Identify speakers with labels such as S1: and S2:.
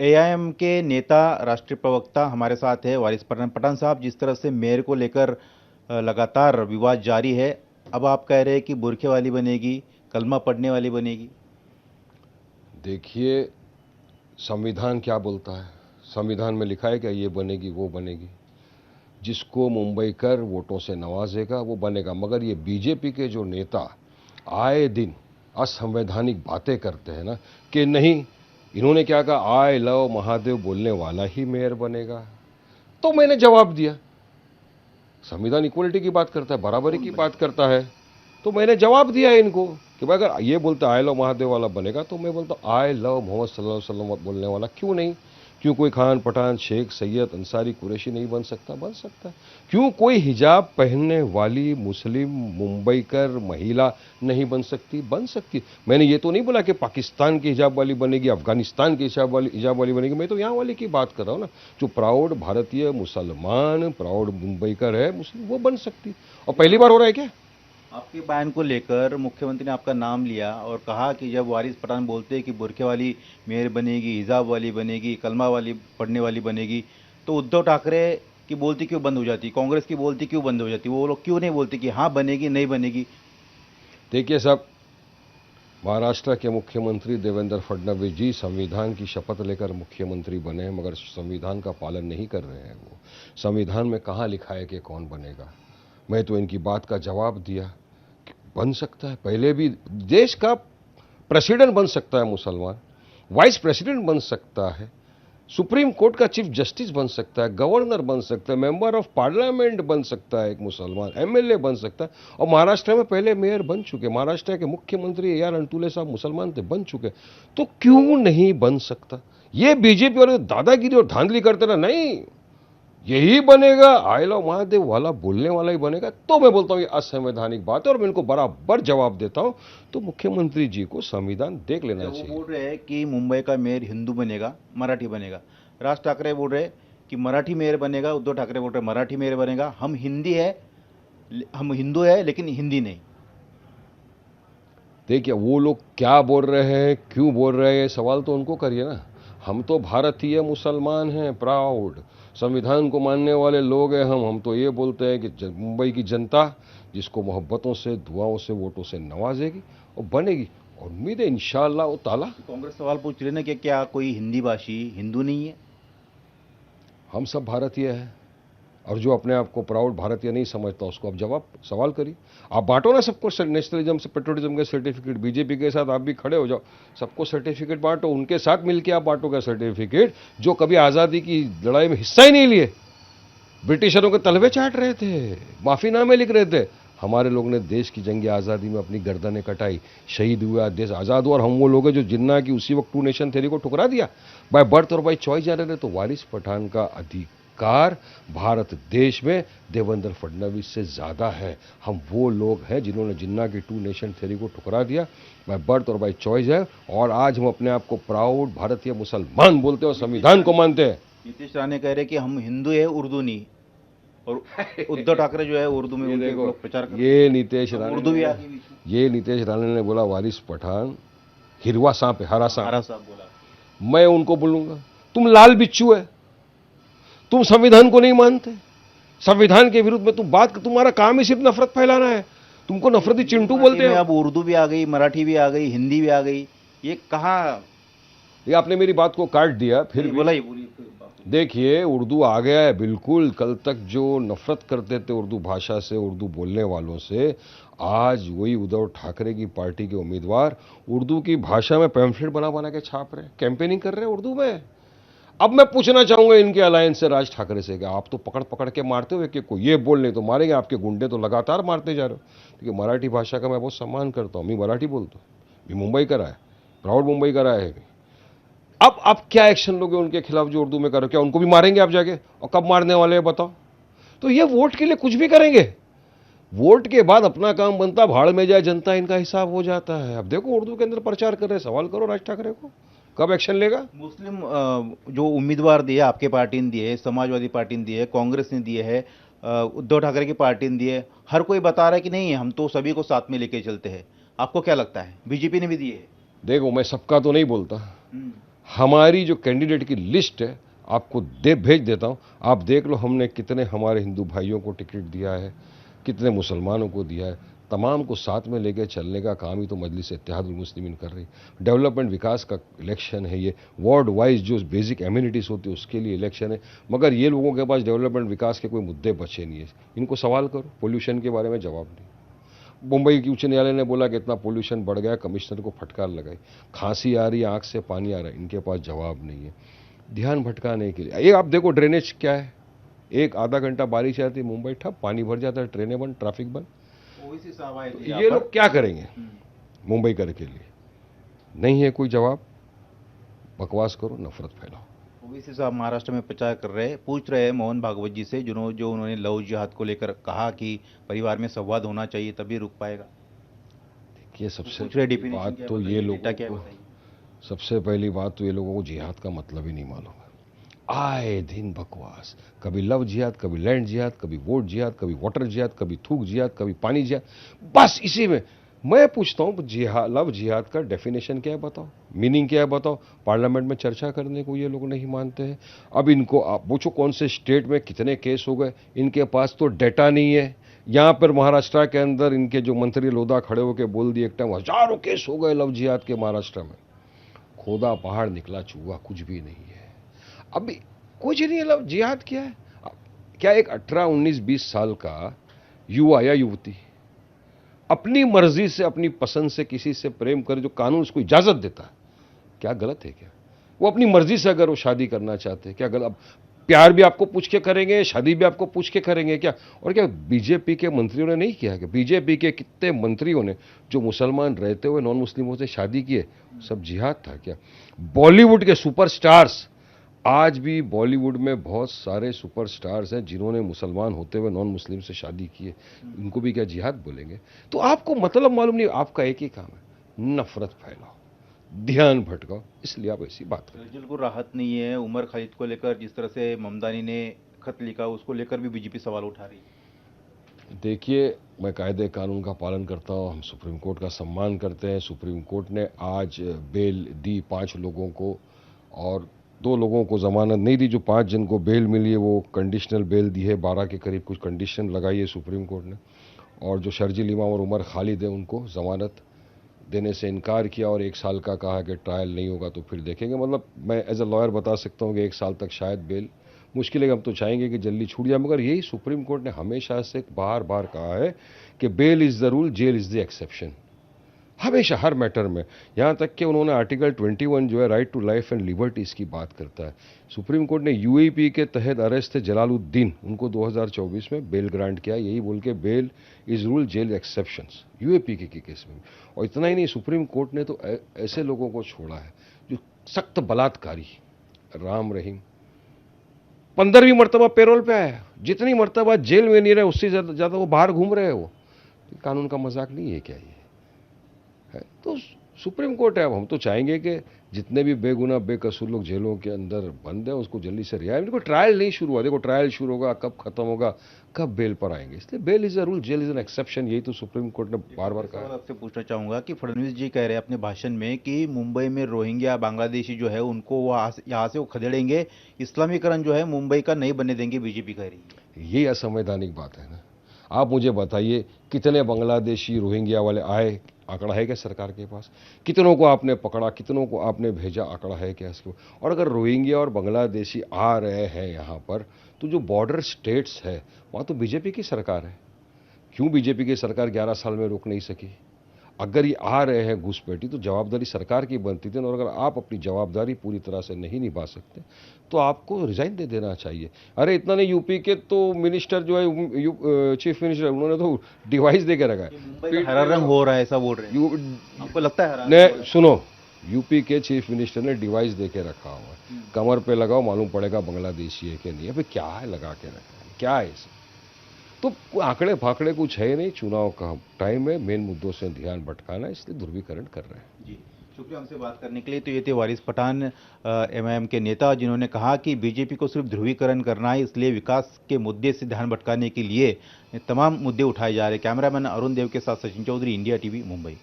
S1: AIM के नेता राष्ट्रीय प्रवक्ता हमारे साथ है वारिस पठान। पठान साहब, जिस तरह से मेयर को लेकर लगातार विवाद जारी है, अब आप कह रहे हैं कि बुरखे वाली बनेगी, कलमा पढ़ने वाली बनेगी।
S2: देखिए, संविधान क्या बोलता है? संविधान में लिखा है क्या ये बनेगी वो बनेगी? जिसको मुंबई कर वोटों से नवाजेगा वो बनेगा। मगर ये बीजेपी के जो नेता आए दिन असंवैधानिक बातें करते हैं ना कि नहीं, इन्होंने क्या कहा, आई लव महादेव बोलने वाला ही मेयर बनेगा। तो मैंने जवाब दिया, संविधान इक्वलिटी की बात करता है, बराबरी की बात करता है। तो मैंने जवाब दिया इनको कि भाई अगर ये बोलते आई लव महादेव वाला बनेगा तो मैं बोलता आई लव मोहम्मद सल्लल्लाहु अलैहि वसल्लम बोलने वाला क्यों नहीं? क्यों कोई खान पठान शेख सैयद अंसारी कुरैशी नहीं बन सकता? बन सकता है। क्यों कोई हिजाब पहनने वाली मुस्लिम मुंबईकर महिला नहीं बन सकती? बन सकती। मैंने ये तो नहीं बोला कि पाकिस्तान की हिजाब वाली बनेगी, अफगानिस्तान की हिजाब वाली बनेगी। मैं तो यहाँ वाली की बात कर रहा हूँ ना, जो प्राउड भारतीय मुसलमान प्राउड मुंबईकर है मुस्लिम, वो बन सकती। और पहली बार हो रहा है क्या?
S1: आपके बयान को लेकर मुख्यमंत्री ने आपका नाम लिया और कहा कि जब वारिस पठान बोलते हैं कि बुरखे वाली मेयर बनेगी, हिजाब वाली बनेगी, कलमा वाली पढ़ने वाली बनेगी, तो उद्धव ठाकरे की बोलती क्यों बंद हो जाती, कांग्रेस की बोलती क्यों बंद हो जाती? वो लोग क्यों नहीं बोलते कि हाँ बनेगी, नहीं बनेगी?
S2: देखिए साहब, महाराष्ट्र के मुख्यमंत्री देवेंद्र फडणवीस जी संविधान की शपथ लेकर मुख्यमंत्री बने, मगर संविधान का पालन नहीं कर रहे हैं। वो संविधान में कहाँ लिखा है कि कौन बनेगा? मैं तो इनकी बात का जवाब दिया कि बन सकता है। पहले भी देश का प्रेसिडेंट बन सकता है मुसलमान, वाइस प्रेसिडेंट बन सकता है, सुप्रीम कोर्ट का चीफ जस्टिस बन सकता है, गवर्नर बन सकता है, मेंबर ऑफ पार्लियामेंट बन सकता है एक मुसलमान, एमएलए बन सकता है। और महाराष्ट्र में पहले मेयर बन चुके, महाराष्ट्र के मुख्यमंत्री ए.आर. अंतुले साहब मुसलमान थे, बन चुके। तो क्यों नहीं बन सकता? ये बीजेपी वाले दादागिरी और धांधली करते ना, नहीं यही बनेगा, आई लव महादेव वाला बोलने वाला ही बनेगा। तो मैं बोलता हूं ये असंवैधानिक बात है और मैं इनको बराबर जवाब देता हूं। तो मुख्यमंत्री जी को संविधान देख लेना
S1: वो
S2: चाहिए।
S1: बोल रहे हैं कि मुंबई का मेयर हिंदू बनेगा, मराठी बनेगा। राज ठाकरे बोल रहे हैं कि मराठी मेयर बनेगा, उद्धव ठाकरे बोल रहे हैं मराठी मेयर बनेगा। हम हिंदू है लेकिन हिंदी नहीं।
S2: देखिए, वो लोग क्या बोल रहे हैं, क्यों बोल रहे हैं, सवाल तो उनको करिए ना। हम तो भारतीय मुसलमान हैं, प्राउड संविधान को मानने वाले लोग हैं। हम तो ये बोलते हैं कि मुंबई की जनता जिसको मोहब्बतों से दुआओं से वोटों से नवाजेगी और बनेगी, और उम्मीद है इंशाअल्लाह वो ताला।
S1: कांग्रेस सवाल पूछ रही है ना कि क्या कोई हिंदी भाषी हिंदू नहीं है?
S2: हम सब भारतीय हैं, और जो अपने आप को प्राउड भारतीय नहीं समझता उसको आप जवाब सवाल करिए। आप बांटो ना सबको नेशनलिज्म से पेट्रोलिज्म के सर्टिफिकेट, बीजेपी के साथ आप भी खड़े हो जाओ, सबको सर्टिफिकेट बांटो, उनके साथ मिलकर आप बांटोगे सर्टिफिकेट जो कभी आज़ादी की लड़ाई में हिस्सा ही नहीं लिए, ब्रिटिशरों के तलवे चाट रहे थे, माफीनामे लिख रहे थे। हमारे लोग ने देश की जंग आज़ादी में अपनी गर्दनें कटाई, शहीद हुआ, देश आज़ाद हुआ। और हम वो लोग हैं जो जिन्ना की उसी वक्त टू नेशन थ्योरी को ठुकरा दिया, बाय बर्थ और बाय चॉइस जा रहे थे। तो वारिस पठान का अधिकार भारत देश में देवेंद्र फडणवीस से ज़्यादा है। हम वो लोग हैं जिन्होंने जिन्ना की टू नेशन थ्योरी को ठुकरा दिया, बाय बर्थ और बाय चॉइस है। और आज हम अपने आप को प्राउड भारतीय मुसलमान बोलते हैं और संविधान को मानते हैं।
S1: नीतीश राणे कह रहे कि हम हिंदू है, उर्दू नहीं। और उद्धव ठाकरे जो है उर्दू में
S2: ये
S1: उनके
S2: देखो,
S1: लोग प्रचार करते
S2: ये नीतीश
S1: हैं,
S2: राणे
S1: उर्दू भी
S2: ने
S1: आ गई बीच में।
S2: ये नीतीश राणे ने बोला वारिस पठान हिरवा सांप है, हरा सांप।
S1: हरा साहब बोला।
S2: मैं उनको बोलूंगा तुम लाल बिच्छू है, तुम संविधान को नहीं मानते, संविधान के विरुद्ध में तुम बात, तुम्हारा काम ही सिर्फ नफरत फैलाना है। तुमको नफरती चिंटू बोलते हैं।
S1: अब उर्दू भी आ गई, मराठी भी आ गई, हिंदी भी आ गई। ये कहाँ?
S2: ये आपने मेरी बात को काट दिया फिर भी।
S1: बोला ही पूरी।
S2: देखिए, उर्दू आ गया है बिल्कुल। कल तक जो नफरत करते थे उर्दू भाषा से, उर्दू बोलने वालों से, आज वही उद्धव ठाकरे की पार्टी के उम्मीदवार उर्दू की भाषा में पैम्फलेट बना बना के छाप रहे हैं, कैंपेनिंग कर रहे हैं उर्दू में। अब मैं पूछना चाहूंगा इनके अलायंस से, राज ठाकरे से, कि आप तो पकड़ पकड़ के मारते हो कि कोई ये बोल नहीं तो मारेंगे, आपके गुंडे तो लगातार मारते जा रहे हो। क्योंकि मराठी भाषा का मैं बहुत सम्मान करता हूँ, मैं मराठी बोलता हूँ, मैं मुंबई का रहा है, प्राउड मुंबई का रहा है। अब आप क्या एक्शन लोगे उनके खिलाफ जो उर्दू में करो? क्या उनको भी मारेंगे आप जाके? और कब मारने वाले हैं बताओ? तो ये वोट के लिए कुछ भी करेंगे, वोट के बाद अपना काम बनता, भाड़ में जाए जनता, इनका हिसाब हो जाता है। अब देखो उर्दू के अंदर प्रचार कर रहे हैं, सवाल करो राज ठाकरे को कब एक्शन लेगा।
S1: मुस्लिम जो उम्मीदवार दिए, आपके पार्टी ने दिए, समाजवादी पार्टी ने दिए, कांग्रेस ने दिए है, उद्धव ठाकरे की पार्टी ने दिए, हर कोई बता रहा है कि नहीं हम तो सभी को साथ में लेके चलते हैं। आपको क्या लगता है? बीजेपी ने भी दिए है।
S2: देखो, मैं सबका तो नहीं बोलता, हमारी जो कैंडिडेट की लिस्ट है आपको भेज देता हूं, आप देख लो हमने कितने हमारे हिंदू भाइयों को टिकट दिया है, कितने मुसलमानों को दिया है। तमाम को साथ में लेकर चलने का काम ही तो मजलिस इत्तेहादुल मुस्लिमीन कर रही। डेवलपमेंट विकास का इलेक्शन है ये, वार्ड वाइज जो बेसिक एम्यूनिटीज़ होती है उसके लिए इलेक्शन है, मगर ये लोगों के पास डेवलपमेंट विकास के कोई मुद्दे बचे नहीं है। इनको सवाल करो, पोल्यूशन के बारे में जवाब नहीं। मुंबई की उच्च न्यायालय ने बोला कि इतना पोल्यूशन बढ़ गया, कमिश्नर को फटकार लगाई। खांसी आ रही है, आंख से पानी आ रहा है, इनके पास जवाब नहीं है। ध्यान भटकाने के लिए ये आप देखो ड्रेनेज क्या है, एक आधा घंटा बारिश आती है मुंबई ठप, पानी भर जाता है, ट्रेनें बंद, ट्रैफिक बंद।
S1: ओवैसी साहब आए
S2: तो
S1: थे
S2: ये लोग क्या करेंगे मुंबई कर के लिए? नहीं है कोई जवाब, बकवास करो, नफरत फैलाओ।
S1: ओवैसी साहब महाराष्ट्र में प्रचार कर रहे हैं, पूछ रहे हैं मोहन भागवत जी से, जो उन्होंने लव जिहाद को लेकर कहा कि परिवार में संवाद होना चाहिए तभी रुक पाएगा।
S2: ये सबसे
S1: पूछ रहे definition
S2: बात
S1: क्या
S2: तो
S1: बताइए,
S2: ये
S1: डेटा
S2: लोगों
S1: क्या
S2: को,
S1: बताइए?
S2: सबसे पहली बात तो ये लोगों को जिहाद का मतलब ही नहीं मालूम है। आए दिन बकवास, कभी लव जिहाद, कभी लैंड जिहाद, कभी वोट जिहाद, कभी वाटर जिहाद, कभी थूक जिहाद, कभी पानी जिहाद, बस इसी में। मैं पूछता हूं जिहाद, लव जिहाद का डेफिनेशन क्या है बताओ, मीनिंग क्या है बताओ। पार्लियामेंट में चर्चा करने को ये लोग नहीं मानते हैं। अब इनको आप पूछो कौन से स्टेट में कितने केस हो गए, इनके पास तो डेटा नहीं है। यहां पर महाराष्ट्र के अंदर इनके जो मंत्री लोधा खड़े होकर बोल दिए एक टाइम हजारों केस हो गए लव जिहाद के महाराष्ट्र में। खोदा पहाड़ निकला चूहा, कुछ भी नहीं है अभी, कुछ नहीं है। लव जिहाद क्या है? क्या एक 18, 19, 20 साल का युवा या युवती अपनी मर्जी से, अपनी पसंद से किसी से प्रेम करे, जो कानून उसको इजाजत देता है, क्या गलत है क्या? वो अपनी मर्जी से अगर वो शादी करना चाहते हैं, क्या गलत? अब प्यार भी आपको पूछ के करेंगे, शादी भी आपको पूछ के करेंगे क्या? और क्या बीजेपी के मंत्रियों ने नहीं किया? कि बीजेपी के कितने मंत्रियों ने जो मुसलमान रहते हुए नॉन मुस्लिमों से शादी किए, सब जिहाद था क्या? बॉलीवुड के सुपरस्टार्स, आज भी बॉलीवुड में बहुत सारे सुपरस्टार्स हैं जिन्होंने मुसलमान होते हुए नॉन मुस्लिम से शादी की है, इनको भी क्या जिहाद बोलेंगे? तो आपको मतलब मालूम नहीं, आपका एक ही काम है, नफरत फैलाओ, ध्यान भटकाओ, इसलिए आप ऐसी बात करें।
S1: रजुल को राहत नहीं है उमर खालिद को लेकर, जिस तरह से ममदानी ने खत लिखा उसको लेकर भी बीजेपी सवाल उठा रही है।
S2: देखिए, मैं कायदे कानून का पालन करता हूँ, हम सुप्रीम कोर्ट का सम्मान करते हैं। सुप्रीम कोर्ट ने आज बेल दी 5 लोगों को और 2 लोगों को जमानत नहीं दी। जो 5 जिनको बेल मिली है वो कंडीशनल बेल दी है, 12 के करीब कुछ कंडीशन लगाई है सुप्रीम कोर्ट ने। और जो शर्जील इमाम और उमर खालिद है उनको जमानत देने से इनकार किया और 1 साल का कहा कि ट्रायल नहीं होगा तो फिर देखेंगे। मतलब मैं एज अ लॉयर बता सकता हूँ कि 1 साल तक शायद बेल मुश्किल है, हम तो चाहेंगे कि जल्दी छूट जाए। मगर यही सुप्रीम कोर्ट ने हमेशा से बार बार कहा है कि bail is the rule, jail is the exception, हमेशा हर मैटर में। यहाँ तक कि उन्होंने आर्टिकल 21 जो है right to life and liberties की बात करता है। सुप्रीम कोर्ट ने यूएपी के तहत अरेस्ट थे जलालुद्दीन, उनको 2024 में बेल ग्रांट किया, यही बोल के bail is rule, jail exceptions, UAP के केस में। और इतना ही नहीं, सुप्रीम कोर्ट ने तो ऐसे लोगों को छोड़ा है जो सख्त बलात्कारी, राम रहीम 15वीं मरतबा पेरोल पे आया, जितनी मरतबा जेल में नहीं रहे उससे ज़्यादा वो बाहर घूम रहे हो। कानून का मजाक नहीं है क्या ये? है तो सुप्रीम कोर्ट है। अब हम तो चाहेंगे कि जितने भी बेगुनाह बेकसूर लोग जेलों के अंदर बंद हैं उसको जल्दी से रिहा। देखो ट्रायल नहीं शुरू हुआ, देखो ट्रायल शुरू होगा कब खत्म होगा, कब बेल पर आएंगे। इसलिए bail is a rule, jail is an exception, यही तो सुप्रीम कोर्ट ने बार बार कहा।
S1: आपसे पूछना चाहूंगा कि फडणवीस जी कह रहे हैं अपने भाषण में कि मुंबई में रोहिंग्या बांग्लादेशी जो है उनको वो यहाँ से वो खदेड़ेंगे, इस्लामीकरण जो है मुंबई का नहीं बनने देंगे, बीजेपी कह रही है।
S2: ये असंवैधानिक बात है ना। आप मुझे बताइए कितने बांग्लादेशी रोहिंग्या वाले आए, आंकड़ा है क्या सरकार के पास? कितनों को आपने पकड़ा, कितनों को आपने भेजा, आंकड़ा है क्या इसको? और अगर रोहिंग्या और बांग्लादेशी आ रहे हैं यहाँ पर, तो जो बॉर्डर स्टेट्स है वहाँ तो बीजेपी की सरकार है। क्यों बीजेपी की सरकार 11 साल में रोक नहीं सकी? अगर ये आ रहे हैं घुसपैठी तो जवाबदारी सरकार की बनती थी। और अगर आप अपनी जवाबदारी पूरी तरह से नहीं निभा सकते तो आपको रिजाइन दे देना चाहिए। अरे इतना नहीं, यूपी के तो मिनिस्टर जो है चीफ मिनिस्टर, उन्होंने तो डिवाइस दे के रखा है,
S1: हरा रंग हो रहा है ऐसा बोल रहे हैं, आपको लगता है हरा
S2: ने?
S1: रंग?
S2: सुनो, यूपी के चीफ मिनिस्टर ने डिवाइस दे के रखा हुआ है, कमर पे लगाओ मालूम पड़ेगा बांग्लादेशी है कि नहीं है। फिर क्या है लगा के रखा है, क्या है इसे? तो आंकड़े फाकड़े कुछ है नहीं, चुनाव का टाइम है, मेन मुद्दों से ध्यान भटकाना, इसलिए ध्रुवीकरण कर रहे हैं।
S1: जी, शुक्रिया हमसे बात करने के लिए। तो ये थे वारिस पठान, एमआईएम के नेता, जिन्होंने कहा कि बीजेपी को सिर्फ ध्रुवीकरण करना है, इसलिए विकास के मुद्दे से ध्यान भटकाने के लिए तमाम मुद्दे उठाए जा रहे हैं। कैमरामैन अरुण देव के साथ सचिन चौधरी, इंडिया टीवी, मुंबई।